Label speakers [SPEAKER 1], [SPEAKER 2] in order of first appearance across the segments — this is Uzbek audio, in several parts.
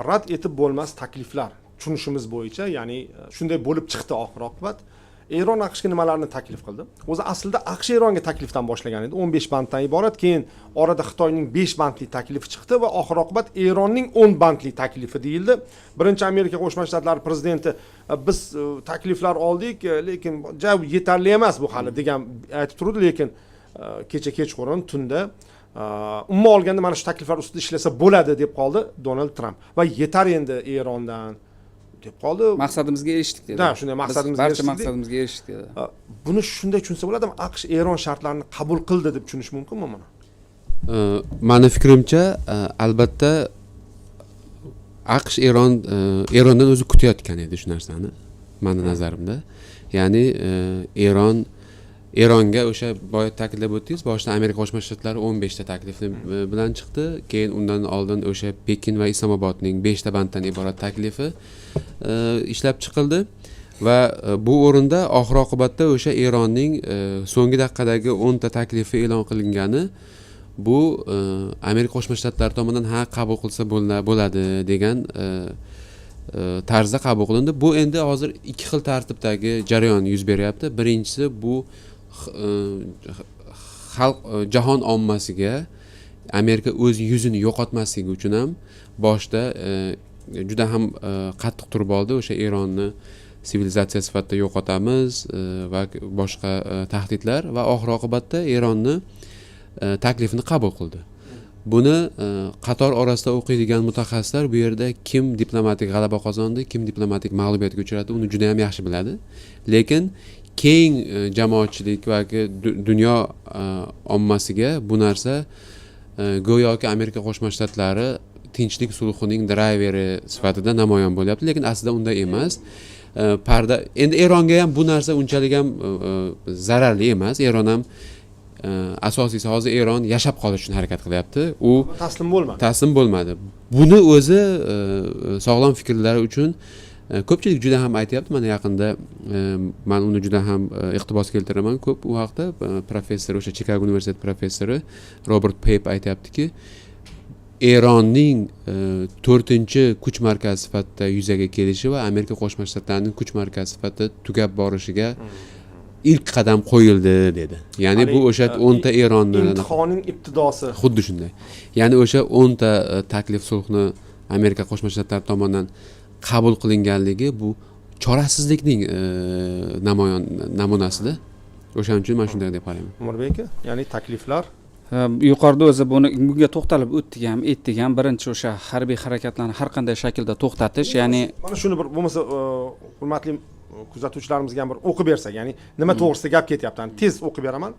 [SPEAKER 1] rad etib bo'lmas takliflar tushunishimiz bo'yicha, ya'ni shunday bo'lib chiqdi oxir oqibat. Eron AQShga nimalarni taklif qildi? O'zi aslida AQSh Eronga taklifdan boshlagan edi, 15 banddan iborat. Keyin orada Xitoyning 5 bandli taklifi chiqdi va oxir oqibat Eronning 10 bandli taklifi deyildi. Birinchi Amerika Qo'shma Shtatlari prezidenti biz takliflar oldik, lekin yetarli emas bu hali degan aytib turdi, lekin kecha kechqurun tunda umuman olganda mana shu takliflar ustida ishlasa bo'ladi deb qoldi Donald Tramp va yetar endi Erondan deb qoldi.
[SPEAKER 2] Maqsadimizga erishdik dedi.
[SPEAKER 1] Da, shunday maqsadimizga erishdik.
[SPEAKER 2] Barcha maqsadimizga erishdik dedi.
[SPEAKER 1] Buni shunday tushunsa bo'ladimi? AQSh Eron shartlarini qabul qildi deb tushunish mumkinmi buni?
[SPEAKER 3] Meni fikrimcha, albatta AQSh Erondan o'zi kutayotgan edi shu narsani, meni nazarimda. Ya'ni Eronga o'sha boya ta'kidlab o'tdingiz, boshida Amerika Qo'shma Shtatlari 15 ta taklifni bilan chiqdi, keyin undan oldin o'sha Pekin va Islomobodning 5 ta banddan iborat taklifi ishlab chiqildi va bu o'rinda oxir oqibatda o'sha Eronning so'nggi daqiqadagi 10 ta taklifi e'lon qilingani bu Amerika Qo'shma Shtatlari tomonidan qabul qilsa bo'ladi degan tarzda qabul qilindi. Bu endi hozir ikki xil tartibdagi jarayon yuz beryapti. Birinchisi bu xalq jahon ommasiga Amerika o'z yuzini yo'qotmasligi uchun ham boshda juda ham qattiq turib oldi. O'sha Eronni sivilizatsiya sifatida yo'qotamiz va boshqa tahdidlar va oxir oqibatda Eronni taklifini qabul qildi. Buni qator orasida o'qiydigan mutaxassislar bu yerda kim diplomatik g'alaba qozondi, kim diplomatik mag'lubiyatga uchradi, uni juda ham yaxshi biladi. Lekin keng jamoatchilik va dunyo ommasiga bu narsa go'yoki Amerika Qo'shma Shtatlari tinchlik sulhining drayveri sifatida namoyon bo'lyapti, lekin aslida unday emas. Endi Eronga ham bu narsa unchalik ham zararli emas. Eron ham asosiysi hozir Eron yashab qolish uchun harakat qilyapti. U taslim bo'lmadi. Buni o'zi sog'lom fikrlari uchun ko'pchilik juda ham aytayapti. Mana yaqinda men uni juda ham iqtibos keltiraman ko'p u haqda. Professor, o'sha Chicago universiteti professori Robert Pape aytayaptiki, Eronning 4-kuch markazi sifatida yuzaga kelishi va Amerika Qo'shma Shtatlarining kuch markazi sifatida tugab borishiga ilk qadam qo'yildi dedi. Ya'ni bu o'sha 10 ta Eronni
[SPEAKER 1] imtihonning ibtidosi.
[SPEAKER 3] Xuddi shunday. Ya'ni o'sha 10 ta taklif sulhni Amerika Qo'shma Shtatlari tomonidan qabul qilinganligi bu chorasizlikning namunasida. O'shaning uchun men shunday deb qarayman.
[SPEAKER 1] Umirbek aka, ya'ni takliflar
[SPEAKER 2] yuqorida o'zi bunga to'xtalib o'tdik ham, etdik ham. Birinchi o'sha harbiy harakatlarni har qanday shaklda to'xtatish, ya'ni
[SPEAKER 1] mana shuni bir bo'lmasa hurmatli kuzatuvchilarimizga ham bir o'qib bersak, ya'ni nima to'g'risida gap ketyapti. Tez o'qib beraman.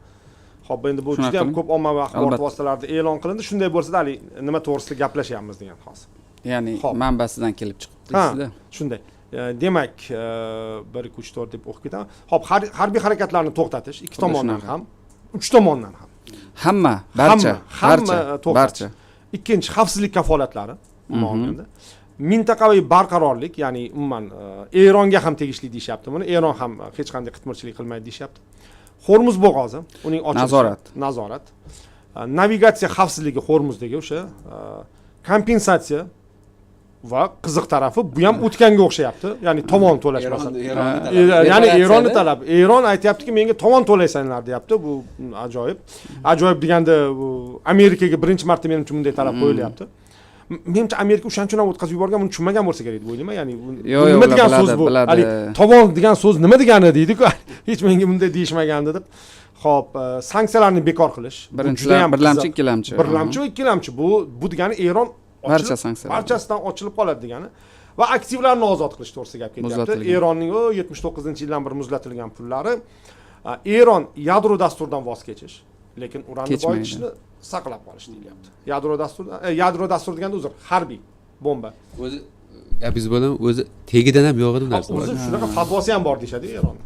[SPEAKER 1] Xo'p, endi bu juda ham ko'p ommaviy axborot vositalarida e'lon qilindi. Shunday bo'lsa-da, hali nima to'g'risida gaplashyapmiz degan hozir.
[SPEAKER 2] Ya'ni manbasidan kelib chiqibdi sizda.
[SPEAKER 1] Shunday. Demak, 1 2 3 4 deb o'qib ketaman. Xo'p, harbiy harakatlarni to'xtatish ikki tomondan ham, uch tomondan ham.
[SPEAKER 2] Hamma, barcha.
[SPEAKER 1] Barcha. Ikkinchi, xavfsizlik kafolatlari, umuman olganda. Mintaqaviy barqarorlik, ya'ni umuman Eronga ham tegishli deyapti buni. Eron ham hech qanday qitmirchilik qilmaydi deyapti. Hormuz bo'g'ozi, uning ochilishi, nazorat. Navigatsiya xavfsizligi Hormuzdagi o'sha kompensatsiya va qiziq tarafi bu ham o'tganga o'xshayapti. Ya'ni tovon to'lash masalasi. Ya'ni Eronni talab. Eron aytayaptiki, menga tovon to'laysanlar deyapti. Bu ajoyib. Ajoyib deganda Amerikaga birinchi marta menimcha bunday talab qo'yilyapti. Menimcha Amerika o'shancha ham o'tkazib yuborgan, buni tushunmagan bo'lsa kerak deb o'ylayman. Ya'ni nima degan so'z bu? Hali tovon degan so'z nima degani deydi-ku. Hech menga bunday deyishmagandi deb. Xo'p, sanksiyalarni bekor qilish.
[SPEAKER 2] Birinchidan birlamchi, ikkilamchi.
[SPEAKER 1] Birlamchi va ikkilamchi. Bu degani Eron
[SPEAKER 2] barcha sanksiyalar
[SPEAKER 1] barchasidan ochilib qoladi degani va aktivlarni ozod qilish to'g'risida gap ketyapti. Eronning 79-yildan beri muzlatilgan pullari, Eron yadro dasturidan voz kechish, lekin uranni boyitishni saqlab qolish deyilyapti. Yadro dastur deganda uzr, harbiy bomba.
[SPEAKER 3] O'zi gapingiz bo'ladimi? O'zi tegidan ham yo'q edi bu narsa.
[SPEAKER 1] O'zi shunaqa fatvosi ham bor deyshadi Eron.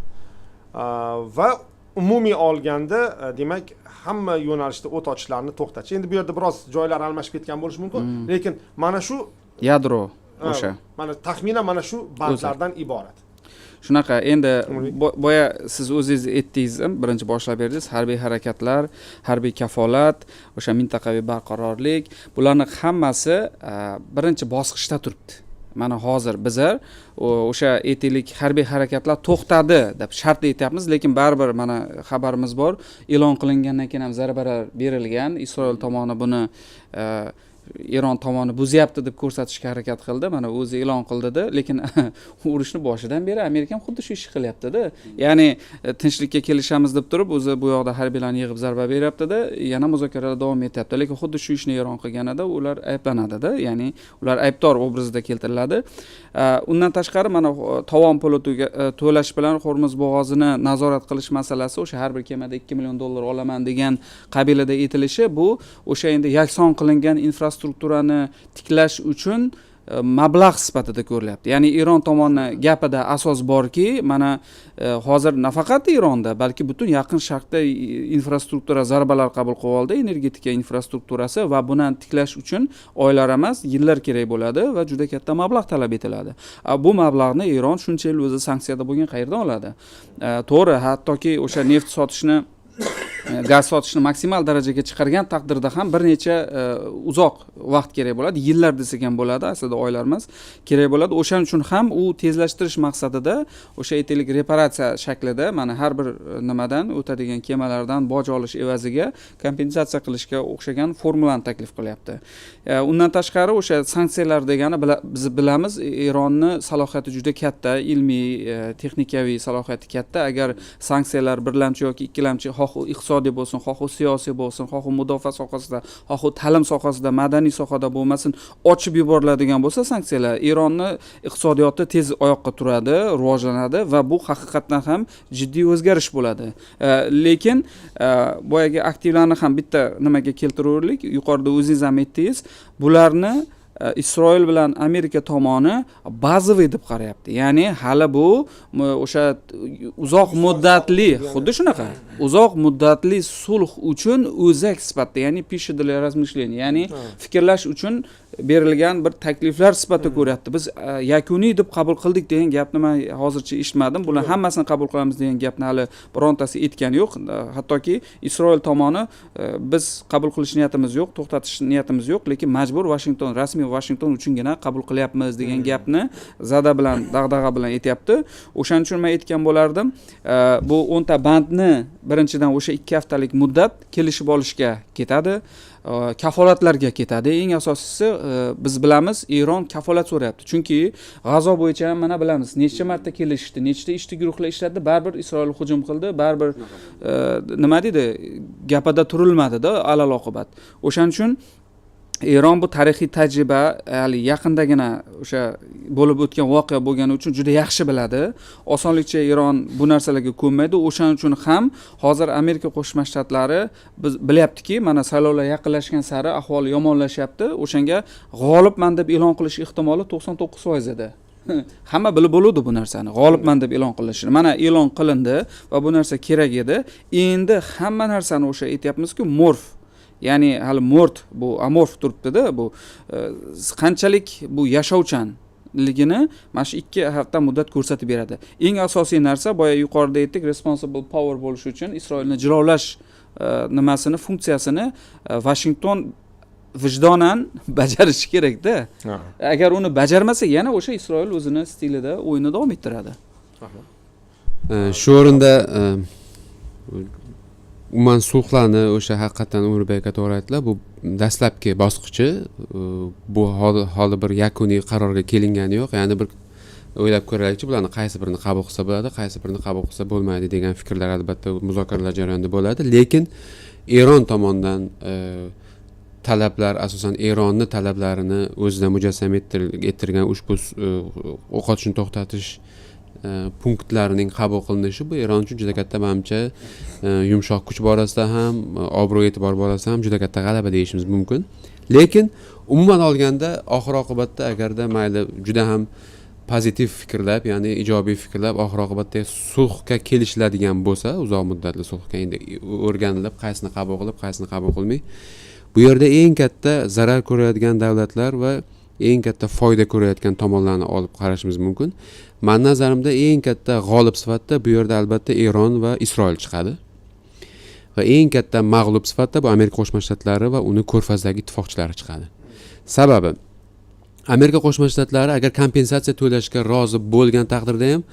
[SPEAKER 1] Va umumiy olganda demak hamma yo'nalishda o't ochishlarni to'xtatish. Endi bu yerda biroz joylar almashib ketgan bo'lishi mumkin, lekin mana shu
[SPEAKER 2] yadro o'sha.
[SPEAKER 1] Mana taxminan mana shu bandlardan iborat.
[SPEAKER 2] Shunaqa endi boya siz o'zingiz aytdingiz, birinchi boshlab berdingiz, harbiy harakatlar, harbiy kafolat, o'sha mintaqaviy barqarorlik, bularning hammasi birinchi bosqichda turibdi. Mana hozir bizlar o'sha aytaylik harbiy harakatlar to'xtadi deb shart aytyapmiz, lekin baribir mana xabarimiz bor, e'lon qilingandan keyin ham zarbalar berilgan. Isroil tomoni buni Eron tomoni buzyapti deb ko'rsatishga harakat qildi. Mana o'zi e'lon qildida, lekin urushni boshidan beri Amerika ham xuddi shu ishni qilyapti-da. Ya'ni tinchlikka kelishamiz deb turib, o'zi bu yoqda harbiylarni yig'ib zarba beryapti-da, yana muzokaralar davom etyapti. Lekin xuddi shu ishni Eron qilganida ular ayblanadi-da, ya'ni ular aybdor obrazida keltiriladi. Undan tashqari mana tovon puli to'lash bilan Hormuz bo'g'ozini nazorat qilish masalasi, o'sha har bir kemada $2 million olaman degan qabilida aytilishi, bu o'sha endi yakson qilingan infrastrukturani tiklash uchun mablag' sifatida ko'rilyapti. Ya'ni Eron tomoni gapida asos borki, mana hozir nafaqat Eronda, balki butun Yaqin Sharqda infrastruktura zarbalar qabul qilib oldi, energetika infrastrukturasi, va buni tiklash uchun oylar emas, yillar kerak bo'ladi va juda katta mablag' talab etiladi. Bu mablag'ni Eron shuncha yil o'zi sanksiyada bo'lgan qayerdan oladi? To'g'ri, hattoki o'sha neft sotishni, gaz sotishni maksimal darajaga chiqargan taqdirda ham bir necha uzoq vaqt kerak bo'ladi, yillar desak ham bo'ladi, aslida oylar emas, kerak bo'ladi. O'shaning uchun ham u tezlashtirish maqsadida o'sha aytaylik reparatsiya shaklida mana har bir nimadan o'tadigan kemalardan boj olish evaziga kompensatsiya qilishga o'xshagan formulani taklif qilyapti. Undan tashqari o'sha sanksiyalar degani biz bilamiz, Eronni salohiyati juda katta, ilmiy, texnikaviy salohiyati katta. Agar sanksiyalar birlamchi yoki ikkilamchi, xoh iqtisodiy bo'lsin, xoh siyosiy bo'lsin, xoh mudofaa sohasida, xoh ta'lim sohasida, madaniy sohada bo'lmasin, ochib yuboriladigan bo'lsa sanksiyalar, Eronni iqtisodiyoti tez oyoqqa turadi, rivojlanadi va bu haqiqatdan ham jiddiy o'zgarish bo'ladi. Lekin boyagi aktivlarni ham bitta nimaga keltiraylik, yuqorida o'zingiz ham aytdingiz, bularni Isroil bilan Amerika tomoni bazaviy deb qarayapti. Ya'ni hali bu o'sha uzoq muddatli, xuddi shunaqa, uzoq muddatli sulh uchun o'zak sifatida, ya'ni pища для размышления, ya'ni fikrlash uchun berilgan bir takliflar sifatida ko'ryapti. Biz yakuniy deb qabul qildik degan gapni men hozircha eshitmadim. Bular hammasini qabul qilamiz degan gapni hali birontasi aytgani yo'q. Hattoki Isroil tomoni biz qabul qilish niyatimiz yo'q, to'xtatish niyatimiz yo'q, lekin majbur Washington, rasmiy Washington uchungina qabul qilyapmiz degan gapni zada bilan, dag'dag'a bilan aytyapti. O'shaning uchun men aytgan bo'lardim, bu 10 ta bandni birinchidan o'sha 2 haftalik muddat kelishib olishga ketadi. Kafolatlarga ketadi. Eng asosiysi biz bilamiz, Eron kafolat so'rayapti. Chunki G'azo bo'yicha ham mana bilamiz, nechta marta kelishdi, nechta ishchi guruhlar ishladi, baribir Isroil hujum qildi, baribir nima deydi, gapida turilmadi-da alal oqibat. O'shaning uchun Eron bu tarixiy tajriba, hali yaqindagina o'sha bo'lib o'tgan voqea bo'lgani uchun juda yaxshi biladi. Osonlikcha Eron bu narsalarga ko'nmaydi. O'shaning uchun ham hozir Amerika Qo'shma Shtatlari biz bilyaptiki, mana saylovlar yaqinlashgan sari ahvol yomonlashyapti. O'shanga g'olibman deb e'lon qilish ehtimoli 99% edi. Hamma bilib bo'ladi bu narsani, g'olibman deb e'lon qilishini. Mana e'lon qilindi va bu narsa kerak edi. Endi hamma narsani o'sha aytyapmiz-ku, morf, ya'ni hali mo'rt, bu amorf turibdi-da, bu qanchalik bu yashovchanligini mana shu 2 hafta muddat ko'rsatib beradi. Eng asosiy narsa, boya yuqorida aytdik, responsible power bo'lish uchun Isroilni jilovlash nimasini, funksiyasini Washington vijdonan bajarishi kerak-da. Agar uni bajarmasa, yana o'sha Isroil o'zini stilida o'yinni davom ettiradi.
[SPEAKER 3] Shu o'rinda umuman sulhlarni o'sha haqiqatan O'rbek to'g'ri aytdilar, bu dastlabki bosqichi, bu hali bir yakuniy qarorga kelingani yo'q. Ya'ni bir o'ylab ko'raylikchi, bularni qaysi birini qabul qilsa bo'ladi, qaysi birini qabul qilsa bo'lmaydi degan fikrlar albatta muzokaralar jarayonida bo'ladi. Lekin Eron tomonidan talablar, asosan Eronni talablarini o'zida mujassam ettirgan ushbu o'q otishni to'xtatish punktlarining qabul qilinishi bu Eron uchun juda katta, menimcha, yumshoq kuch borasida ham, obro' e'tibor borasida ham juda katta g'alaba deyishimiz mumkin. Lekin umuman olganda oxir oqibatda agarda mayli juda ham pozitiv fikrlab, ya'ni ijobiy fikrlab oxir oqibatda sulhga kelishiladigan bo'lsa, uzoq muddatli sulhga endi o'rganilib, qaysini qabul qilib, qaysini qabul qilmay, bu yerda eng katta zarar ko'rayotgan davlatlar va eng katta foyda ko'rayotgan tomonlarni olib qarashimiz mumkin. Mani nazarimda eng katta g'olib sifatida bu yerda albatta Eron va Isroil chiqadi. Va eng katta mag'lub sifatida bu Amerika Qo'shma Shtatlari va uni Ko'rfazdagi ittifoqchilari chiqadi. Sababi Amerika Qo'shma Shtatlari agar kompensatsiya to'lashga rozi bo'lgan taqdirda ham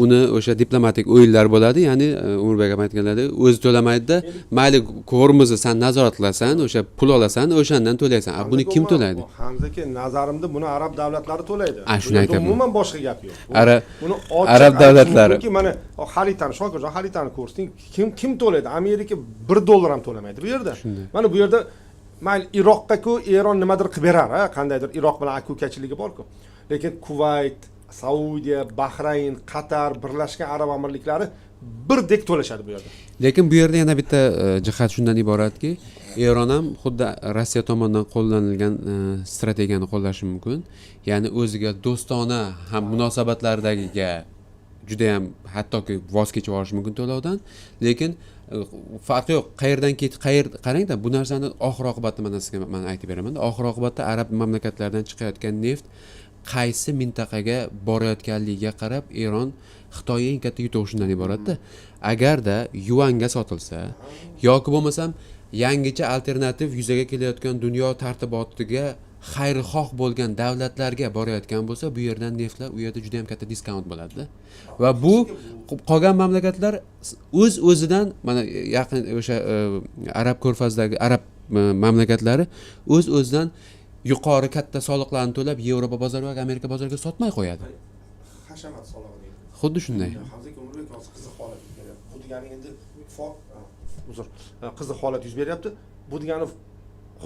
[SPEAKER 3] uni o'sha diplomatik o'yinlar bo'ladi, ya'ni Umurbek ham aytganlaridek o'zi to'lamaydi-da, mayli Hormuzni sen nazorat qilasan, o'sha pul olasan, o'shandan to'laysan. Buni kim to'laydi?
[SPEAKER 1] Hamza aka, nazarimda buni arab davlatlari to'laydi.
[SPEAKER 3] Shuni aytaman.
[SPEAKER 1] Umuman boshqa gap yo'q. Buni
[SPEAKER 3] arab davlatlari.
[SPEAKER 1] Chunki mana xaritani, Shokirjon xaritani ko'rsiting, kim to'laydi? Amerika $1 ham to'lamaydi bu yerda. Mana bu yerda mayli Iroqqa-ku Eron nimadir qilib berar, qandaydir Iroq bilan aka-ukachiligi bor-ku. Lekin Kuvayt, Saudiya, Bahrayn, Qatar, Birlashgan Arab Amirliklari birdek to'lashadi bu yerda.
[SPEAKER 3] Lekin bu yerda yana bitta jihat shundan iboratki, Eron ham xuddi Rossiya tomonidan qo'llanilgan strategiyani qo'llashi mumkin. Ya'ni o'ziga do'stona ham munosabatlardagiga juda ham hattoki voz kechib olish mumkin to'lovdan, lekin farqi yo'q. Qayerdan qarangda, bu narsani oxir oqibatda men aytib beraman. Oxir oqibatda arab mamlakatlaridan chiqayotgan neft qaysi mintaqaga borayotganligiga qarab Eron Xitoy eng katta yutug'i shundan iboratda. Agarda yuanga sotilsa yoki bo'lmasam yangicha alternativ yuzaga kelayotgan dunyo tartibotiga xayrixoh bo'lgan davlatlarga borayotgan bo'lsa, bu yerdan neftlar u yerda juda ham katta diskount bo'ladi. Va bu qolgan mamlakatlar o'z-o'zidan mana yaqin o'sha arab ko'rfazdagi arab mamlakatlari o'z-o'zidan yuqori katta soliqlarni to'lab Yevropa bozori va Amerika bozoriga sotmay qo'yadi.
[SPEAKER 1] Hashamat solig'i deydi.
[SPEAKER 3] Xuddi shunday.
[SPEAKER 1] Hamza aka, Umurbek hozir qiziq holat yuz beryapti. Bu degani endi qiziq holat yuz beryapti. Bu degani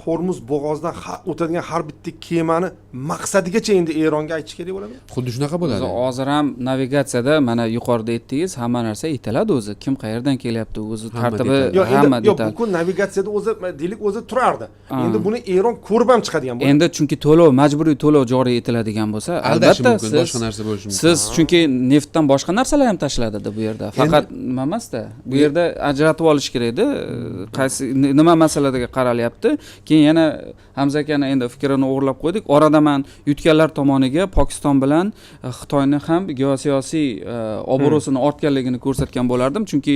[SPEAKER 1] Hormuz bo'g'ozidan o'tadigan har bitta kemani maqsadigacha endi Eronga aytish kerak bo'ladimi?
[SPEAKER 3] Xuddi shunaqa bo'ladi.
[SPEAKER 2] Hozir ham navigatsiyada mana yuqorida aytdingiz, hamma narsa aytiladi o'zi. Kim qayerdan kelyapti, o'zi tartibi hamma detal.
[SPEAKER 1] Yo'q, bu navigatsiyada o'zi deylik o'zi turardi. Endi buni Eron ko'rib ham chiqadigan bo'ladi.
[SPEAKER 2] Endi chunki to'lov, majburiy to'lov joriy etiladigan bo'lsa, albatta
[SPEAKER 3] boshqa narsa bo'lishi mumkin.
[SPEAKER 2] Siz chunki neftdan boshqa narsalar ham tashlanadi bu yerda. Faqat nima emasda. Bu yerda ajratib olish kerak-da. Qaysi nima masalaga qaralyapti? Keyin yana Hamza akani endi fikrini o'g'irlab qo'ydik. Orada men yutganlar tomoniga Pokiston bilan Xitoyni ham geosiyosiy obro'sini ortganligini ko'rsatgan bo'lardim, chunki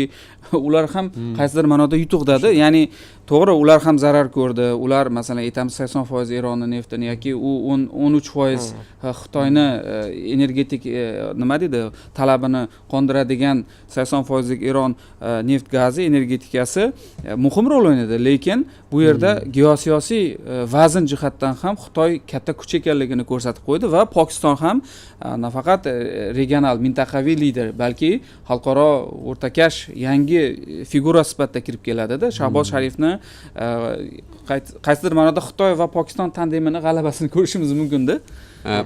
[SPEAKER 2] ular ham qaysidir ma'noda yutuqdadi. Ya'ni to'g'ri, ular ham zarar ko'rdi. Ular masalan aytamiz 80% Eronning neftini yoki u 13% Xitoyni energetik nima deydi, talabini qondiradigan 80% lik Eron neft gazi energetikasi muhim rol o'ynaydi. Lekin bu yerda geosiyosiy vazn jihatdan ham Xitoy katta kuch ekanligini ko'rsatib qo'ydi va Pokiston ham nafaqat regional mintaqaviy lider, balki xalqaro o'rtakash yangi figura sifatida kirib keladida. Shahboz Sharifni qaysidir ma'noda Xitoy va Pokiston tandemini g'alabasini ko'rishimiz mumkin-da.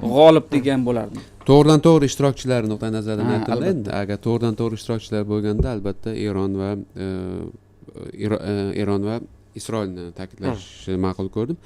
[SPEAKER 2] G'olib degan bo'lardim.
[SPEAKER 3] To'g'ridan to'g'ri ishtirokchilar nuqtai nazaridan aytdim endi. Agar to'g'ridan to'g'ri ishtirokchilar bo'lganda, albatta Eron va Isroilni ta'kidlashni ma'qul ko'rdim.